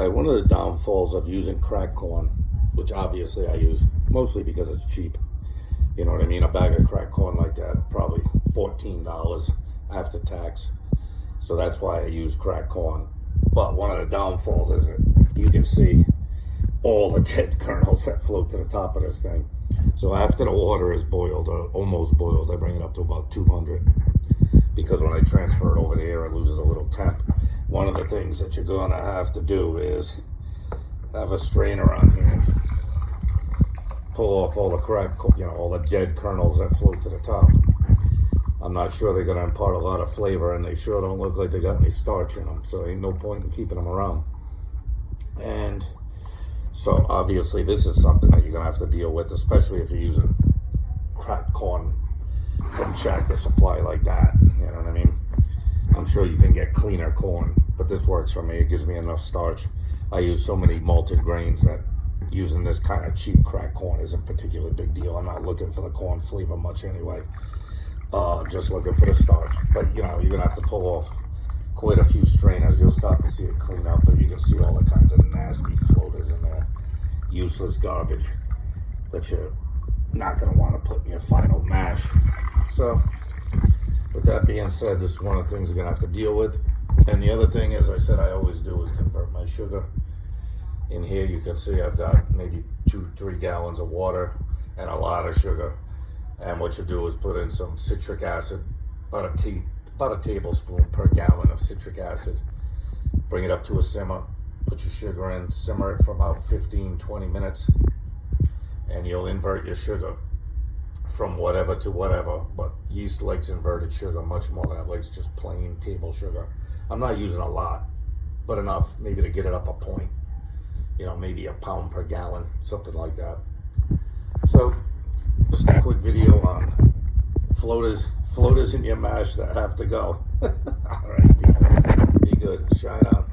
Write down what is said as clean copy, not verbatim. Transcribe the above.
Alright, one of the downfalls of using cracked corn, which obviously I use mostly because it's cheap. You know what I mean? A bag of cracked corn like that, probably $14 after tax. So that's why I use cracked corn. But one of the downfalls is that you can see all the dead kernels that float to the top of this thing. So after the water is boiled, or almost boiled, I bring it up to about 200. Because when I transfer it over the air, it loses a little temp. One of the things that you're gonna have to do is have a strainer on here, pull off all the cracked, all the dead kernels that float to the top. I'm not sure they're gonna impart a lot of flavor, and they sure don't look like they got any starch in them, so ain't no point in keeping them around. And so obviously this is something that you're gonna have to deal with, especially if you're using cracked corn from Tractor Supply like that. You know what I mean? I'm sure you can get cleaner corn, but this works for me. It gives me enough starch. I use so many malted grains that using this kind of cheap cracked corn isn't particularly big deal. I'm not looking for the corn flavor much anyway. Just looking for the starch. But you know, you're gonna have to pull off quite a few strainers. You'll start to see it clean up, but you can see all the kinds of nasty floaters in there, useless garbage that you're not gonna want to put in your final mash. So with that being said, this is one of the things you're gonna have to deal with. And the other thing, as I said, I always do is convert my sugar. In here you can see I've got maybe 2-3 gallons of water and a lot of sugar. And what you do is put in some citric acid, about a tablespoon per gallon of citric acid. Bring it up to a simmer, put your sugar in, simmer it for about 15-20 minutes, and you'll invert your sugar from whatever to whatever. But yeast likes inverted sugar much more than it likes just plain table sugar. I'm not using a lot, but enough maybe to get it up a point, maybe a pound per gallon, something like that. So just a quick video on floaters in your mash that have to go. All right, people, be good, shine on.